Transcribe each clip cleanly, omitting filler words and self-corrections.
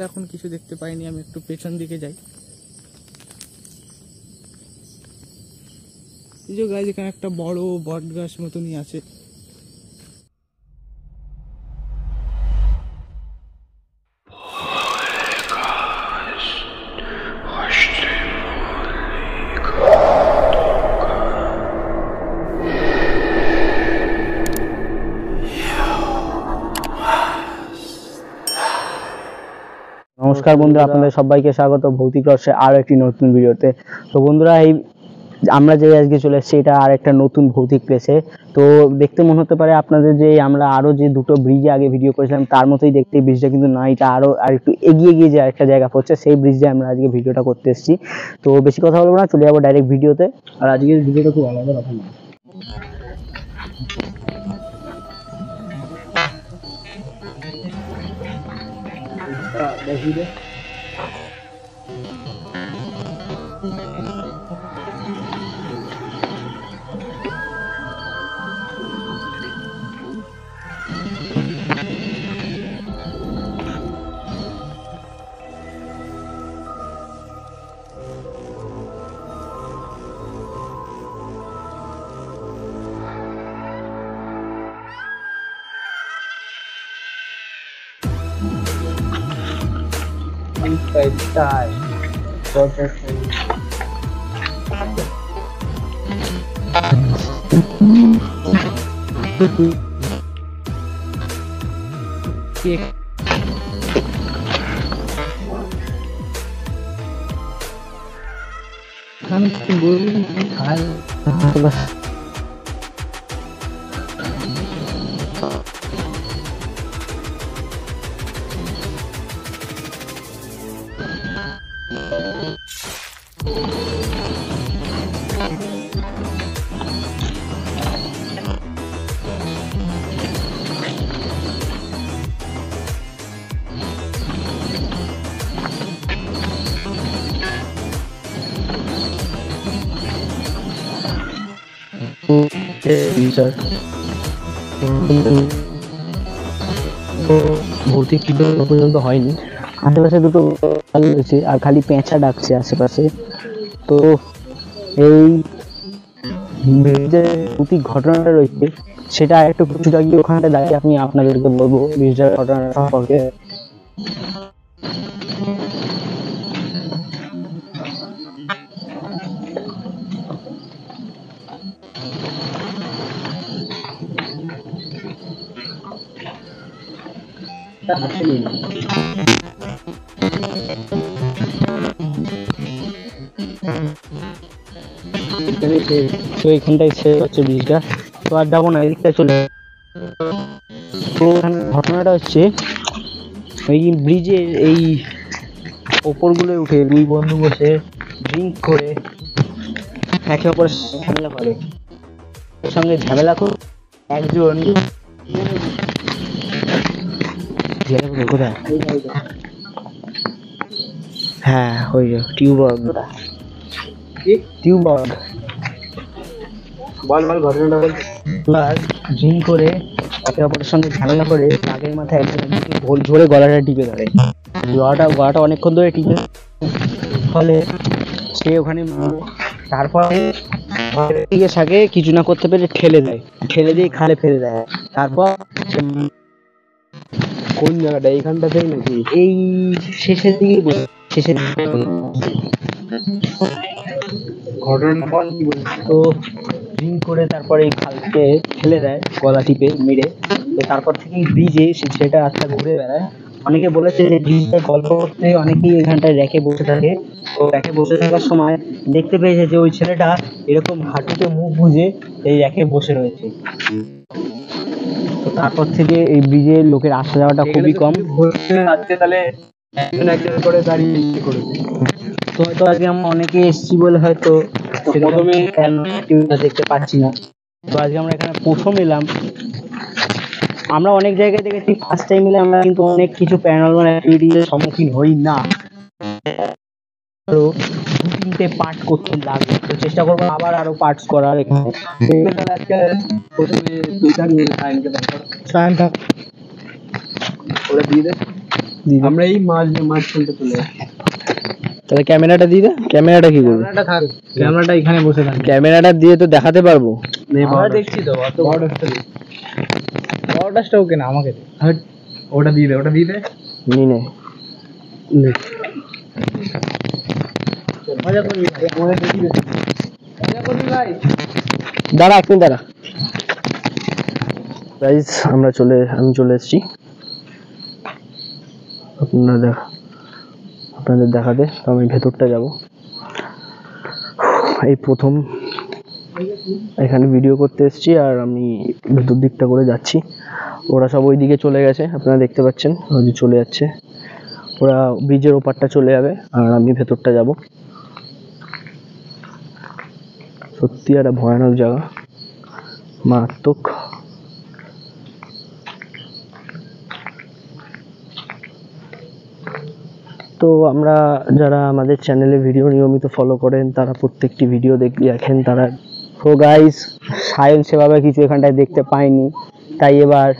এখন কিছু দেখতে পাইনি, আমি একটু পেছন দিকে যাই। এই যে গাছ, এখানে একটা বড় বট গাছ মতনই আছে। নমস্কার বন্ধুরা, আপনাদের সবাইকে স্বাগত ভৌতিক রহস্যের আরো একটি নতুন ভিডিওতে। তো বন্ধুরা, এই আমরা যে আজকে চলে এসেছি, এটা আর একটা নতুন ভৌতিক প্লেসে। তো দেখতে মনে হতে পারে আপনাদের যে আমরা আরো যে দুটো ব্রিজে আগে ভিডিও করেছিলাম তার মতোই দেখতে ব্রিজটা, কিন্তু না, এটা আরো আর একটু এগিয়ে গিয়ে যে আরেকটা জায়গা পড়ছে, সেই ব্রিজে আমরা আজকে ভিডিওটা করতে এসেছি। তো বেশি কথা বলবো না, চলে যাবো ডাইরেক্ট ভিডিওতে। আর আজকের ভিডিওটা খুব আলাদা রকম। ভৌতিক কিছু পর্যন্ত হয়নি, আশেপাশে দুটো রয়েছে আর খালি পেঁচা ডাকছে আশেপাশে। তো এই যে ভৌতিক ঘটনাটা রয়েছে সেটা একটু কিছুটা গিয়ে ওখানটা দাঁড়িয়ে আমি আপনাদেরকে বলবো ব্রিজটার ঘটনা সম্পর্কে। তো এইখানটাই শেষ হচ্ছে ব্রিজটা, তো আর যাবো না, এদিকটা চলে। তো ঘটনাটা হচ্ছে এই ব্রিজের এই ওপরগুলো উঠে দুই বন্ধু বসে ড্রিঙ্ক করে একে অপরের ঝামেলা করে, ওর সঙ্গে ঝামেলা করে একজন কোথায়, হ্যাঁ ওই টিউবওয়েল ঘটনাটা ড্রিঙ্ক করে একে অপরের সঙ্গে ঝামেলা করে আগের মাথায় একজন ভোল ঝরে গলাটা টিপে ধরে। গলাটা অনেকক্ষণ ধরে টিপে, ফলে সে ওখানে তারপরে সাকে কিছু না করতে পেরে ঠেলে দিয়ে খালে ফেলে দেয়। তারপর কোন জায়গাটা এইখানটাতেই নাকি এই শেষের দিকে ঘটনাটা তো ড্রিঙ্ক করে তারপরে এই খালকে ফেলে দেয় গলা টিপে মেরে। তো তারপর থেকে ব্রিজে সেটা রাস্তা ঘুরে বেড়ায়। অনেকে বলেছে যে ব্রিজটা গল্প করতে অনেকেই এখানটায় রেখে বসে থাকে। তো রেখে বসে থাকার সময় দেখতে পেয়েছে যে ওই ছেলেটা এরকম হাঁটুতে মুখ গুঁজে এই রেখে বসে রয়েছে। তো তারপর থেকে এই ব্রিজে লোকের আসা যাওয়াটা খুবই কম। তাহলে একজন করে দাঁড়িয়ে করেছে। তো হয়তো আজকে আমরা অনেকে এসেছি বলে হয়তো দেখতে পাচ্ছি না। তো আজকে আমরা এখানে প্রথম এলাম। আমরা অনেক জায়গায় দেখেছি, ফার্স্ট টাইম এলে আমরা কিন্তু অনেক কিছু প্যারানরমাল অ্যাক্টিভিটির সম্মুখীন হই না। আরো 2-3টে পার্ট করতে লাগবে, তো চেষ্টা করবো আবার আরো পার্টস করার। এখানে আজকে প্রথমে দিয়ে দে আমরা এই মাঝখানটা চলে যাচ্ছি। তাহলে ক্যামেরাটা দিয়ে দে। ক্যামেরাটা কি করবো? ক্যামেরাটা এখানে বসে থাকে। ক্যামেরাটা দিয়ে তো দেখাতে পারবো। আমরা দেখছি তো অত বড়টা ওকে না আমাকে দে। ওটা দিয়ে দে, ওটা দিয়ে দে। নি নে মজা করবি ভাই। দাঁড়া এক মিনিট দাঁড়া। গাইস আমি চলে এসেছি আপনাদের দেখাতে। তো আমি ভেতরটা যাব, এই প্রথম এখানে ভিডিও করতে এসেছি আর আমি ভেতর দিকটা করে যাচ্ছি। ওরা সব ওই দিকে চলে গেছে, আপনারা দেখতে পাচ্ছেন ওই যে চলে যাচ্ছে। ওরা ব্রিজের ওপারটা চলে যাবে আর আমি ভেতরটা যাব। সত্যি একটা ভয়ানক জায়গা, মারাত্মক। তো আমরা যারা আমাদের চ্যানেলে ভিডিও নিয়মিত ফলো করেন তারা প্রত্যেকটি ভিডিও দেখেন তারা। তো গাইস সায়ন সেভাবে কিছু এখানটায় দেখতে পাইনি, তাই এবার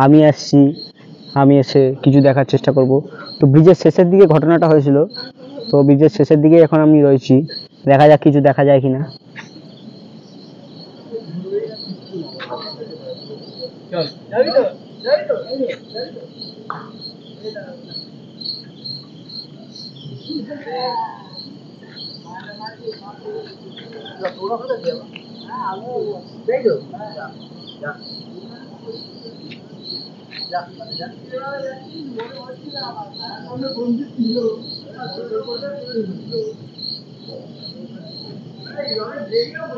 আমি আসছি, আমি এসে কিছু দেখার চেষ্টা করব। তো ব্রিজের শেষের দিকে ঘটনাটা হয়েছিল, তো ব্রিজের শেষের দিকে এখন আমি রয়েছি, দেখা যাক কিছু দেখা যায় কিনা।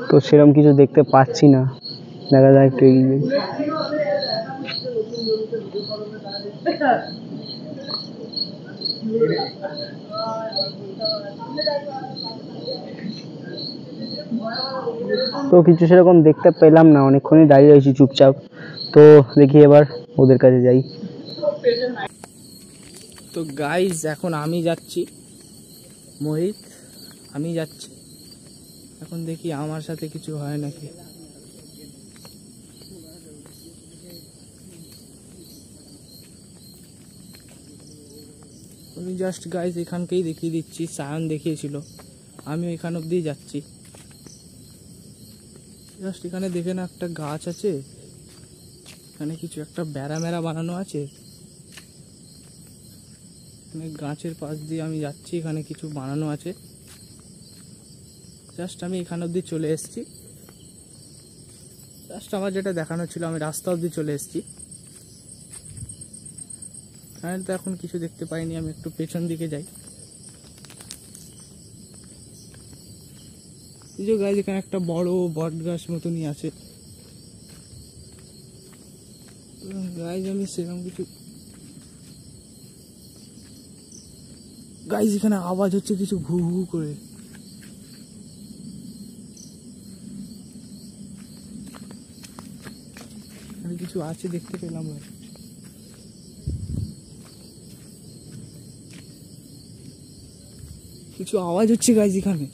তো সেরকম কিছু দেখতে পাচ্ছি না, দেখা যায় একটু এগিয়ে। তো কিছু সেরকম দেখতে পেলাম না, অনেকক্ষণই দাঁড়িয়ে রয়েছি চুপচাপ। তো দেখি এবার ওদের কাছে যাই। তো গাইজ এখন আমি যাচ্ছি, মোহিত আমি যাচ্ছি, এখন দেখি আমার সাথে কিছু হয় নাকি। আমি জাস্ট গাইজ এখানকেই দেখিয়ে দিচ্ছি, সায়ন দেখিয়েছিল, আমি এখান অব্দি যাচ্ছি। জাস্ট এখানে দেখে না একটা গাছ আছে, এখানে কিছু একটা বেড়া মেরা বানানো আছে, এখানে গাছের পাশ দিয়ে আমি যাচ্ছি, এখানে কিছু বানানো আছে। জাস্ট আমি এখান অব্দি চলে এসেছি, জাস্ট আমার যেটা দেখানো ছিল আমি রাস্তা অব্দি চলে এসেছি। এখানে তো এখন কিছু দেখতে পাইনি, আমি একটু পেছন দিকে যাই। এই যে গাছ এখানে একটা বড় বট গাছ মতনই আছে। গাইজ আমি সেরকম কিছু, গাইজ এখানে আওয়াজ হচ্ছে কিছু ঘু ঘু করে। এখানে কিছু আছে দেখতে পেলাম, কিছু আওয়াজ হচ্ছে গাইজ এখানে।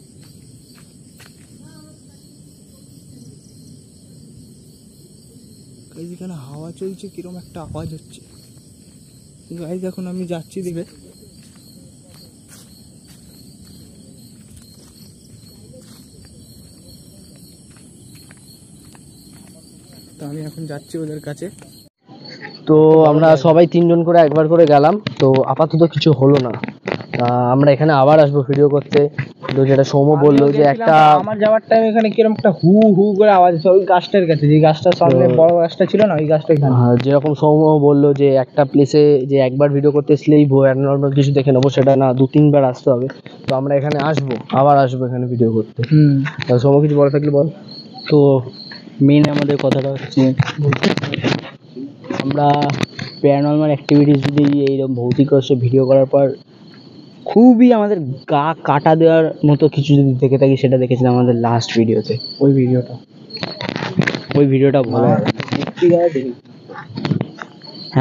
গাইজ এখানে হাওয়া চলছে, কিরকম একটা আওয়াজ হচ্ছে। গাইজ এখন আমি যাচ্ছি দিকে। তো আমি এখন যাচ্ছি ওদের কাছে। তো আমরা সবাই তিনজন করে একবার করে গেলাম, তো আপাতত কিছু হলো না। আমরা এখানে আবার আসবো ভিডিও করতে। তো যেটা সৌম্য বললো যে একটা, আমার যাওয়ার টাইম এখানে কিরকম একটা হু হু করে আওয়াজ হচ্ছে ওই গাছটার কাছে, যে গাছটার সামনে বড় গাছটা ছিল না, ওই গাছটা এখানে। যেরকম সৌম্য বললো যে একটা প্লেসে যে একবার ভিডিও করতে এসলেই নর্মাল কিছু দেখে নেবো, সেটা না, 2-3 বার আসতে হবে। তো আমরা এখানে আসবো, আবার আসবো এখানে ভিডিও করতে। সৌম্য কিছু বলা থাকলে বল। তো মেন আমাদের কথাটা হচ্ছে, আমরা প্যারানর্মাল অ্যাক্টিভিটিস যদি এইরকম ভৌতিক রহস্য ভিডিও করার পর খুবই আমাদের গা কাটা দেওয়ার মতো কিছু যদি দেখে থাকি, সেটা দেখেছিলাম আমাদের লাস্ট ভিডিওতে। ওই ভিডিওটা ভালো,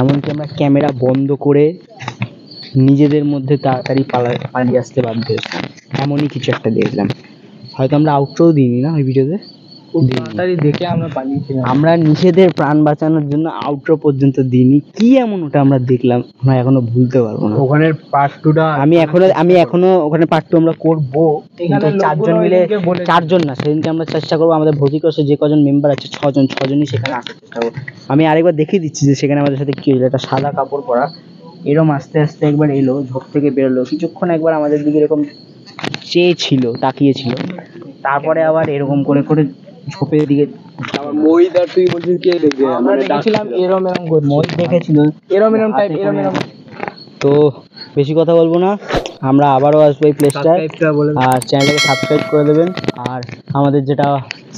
এমনকি আমরা ক্যামেরা বন্ধ করে নিজেদের মধ্যে তাড়াতাড়ি পালিয়ে আসতে বাধ্য হয়েছি, এমনই কিছু একটা দেখলাম। হয়তো আমরা আউটরোও দিইনি না ওই ভিডিওতে। খুব তাড়াতাড়ি দেখে আমরা পালিয়েছিলাম। আমরা নিজেদের প্রাণ বাঁচানোর জন্য আউটরো পর্যন্ত দিইনি। কি এমন ওটা আমরা দেখলাম, আমরা এখনো ভুলতে পারবো না। ওখানের পার্ট টুটা আমি এখনো ওখানে পার্ট টু আমরা করবো, কিন্তু চারজন মিলে, চারজন না, সেদিনকে আমরা চেষ্টা করবো আমাদের ভৌতিক রসে যে কজন মেম্বার আছে, ছজনই সেখানে আসার চেষ্টা করবো। আমি আরেকবার দেখিয়ে দিচ্ছি যে সেখানে আমাদের সাথে কি হয়েছিল। একটা সাদা কাপড় পরা এরম আস্তে আস্তে একবার এলো, ঝোপ থেকে বেরোলো, কিছুক্ষণ একবার আমাদের দিকে এরকম চেয়েছিল, তাকিয়েছিল, তারপরে আবার এরকম করে করে ঝোপের দিকে। মোহিত আর তুই বলছিস কে দেখবে? আমরা দেখেছিলাম এরম করে, মই দেখেছিল এরম টাইপ এরম। তো বেশি কথা বলবো না, আমরা আবারও আসবো এই প্লেসটায়। আর চ্যানেলটাকে সাবস্ক্রাইব করে দেবেন। আর আমাদের যেটা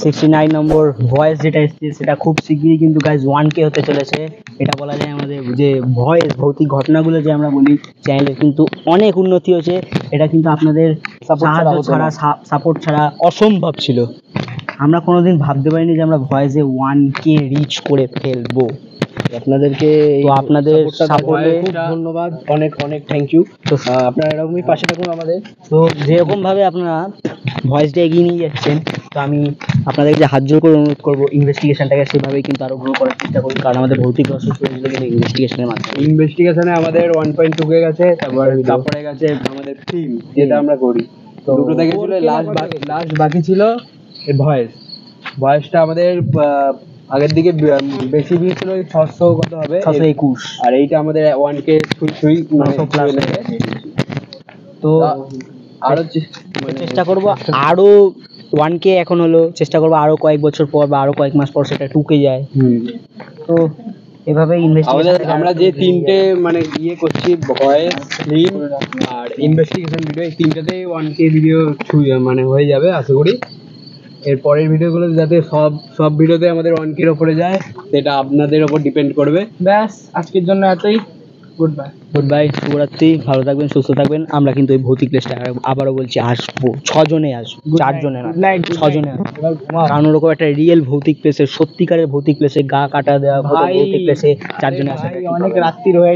69 নম্বর ভয়েস যেটা এসছে সেটা খুব শিগগিরই কিন্তু গাইজ 1K হতে চলেছে। এটা বলা যায় আমাদের যে ভয়েস ভৌতিক ঘটনাগুলো যে আমরা বলি, চ্যানেলের কিন্তু অনেক উন্নতি হয়েছে। এটা কিন্তু আপনাদের সাহায্য ছাড়া, সাপোর্ট ছাড়া অসম্ভব ছিল। আমরা কোনোদিন ভাবতে পারিনি যে আমরা ভয়েসে 1K রিচ করে ফেলবো। আপনাদেরকে, তো আপনাদের সাপোর্টে খুব ধন্যবাদ, অনেক অনেক থ্যাংক ইউ। তো আপনারা এরকমই পাশে থাকুন আমাদের। তো যেরকম ভাবে আপনারা ভয়েসটা এগিয়ে নিয়ে যাচ্ছেন, তো আমি আপনাদেরকে হাত জোর করে অনুরোধ করবো ইনভেস্টিগেশনটাকে সেভাবেই কিন্তু আরো গ্রো করার চেষ্টা করুন। কারণ আমাদের ভৌতিক রহস্য শুরু হয়েছিল কিন্তু ইনভেস্টিগেশনের মাধ্যমে। ইনভেস্টিগেশনে আমাদের 1.2K গেছে, তারপরে গেছে আমাদের টিম যেটা আমরা করি, তো দুটো থেকে ছিল। লাস্ট বাকি ছিল এই ভয়েসটা আমাদের আগের দিকে বেশি ভিউ ছিল, 600 কত হবে, 621। আর এইটা আমাদের 1K ছুঁই 900 প্লাস। তো আরো চেষ্টা করবো আরো 1K এখন হলো, চেষ্টা করবো আরো কয়েক বছর পর বা আরো কয়েক মাস পর সেটা 2K যায়। তো এভাবে আমরা যে তিনটে মানে ইয়ে করছি, ভয়েস, ফিল্ম আর ইনভেস্টিগেশন ভিডিও, এই তিনটাতেই 1K ভিডিও মানে হয়ে যাবে আশা করি। এর পরের ভিডিওগুলো যাতে সব ভিডিওতে আমাদের 1K এর উপরে যায় সেটা আপনাদের উপর ডিপেন্ড করবে। ব্যাস আজকের জন্য এতই। গুড বাই, শুভরাত্রি, ভালো থাকবেন, সুস্থ থাকবেন। আমরা কিন্তু এই ভৌতিক প্লেসটা আবারও বলছি আসবো, 6 জনে আসবো, 4 জনে না, 6 জনে আসবো। কারণ ওরকম একটা রিয়েল ভৌতিক প্লেসে, সত্যিকারের ভৌতিক প্লেসে, গা কাটা দেওয়া ভৌতিক প্লেসে 4 জনে আসে। অনেক রাত্রি হয়ে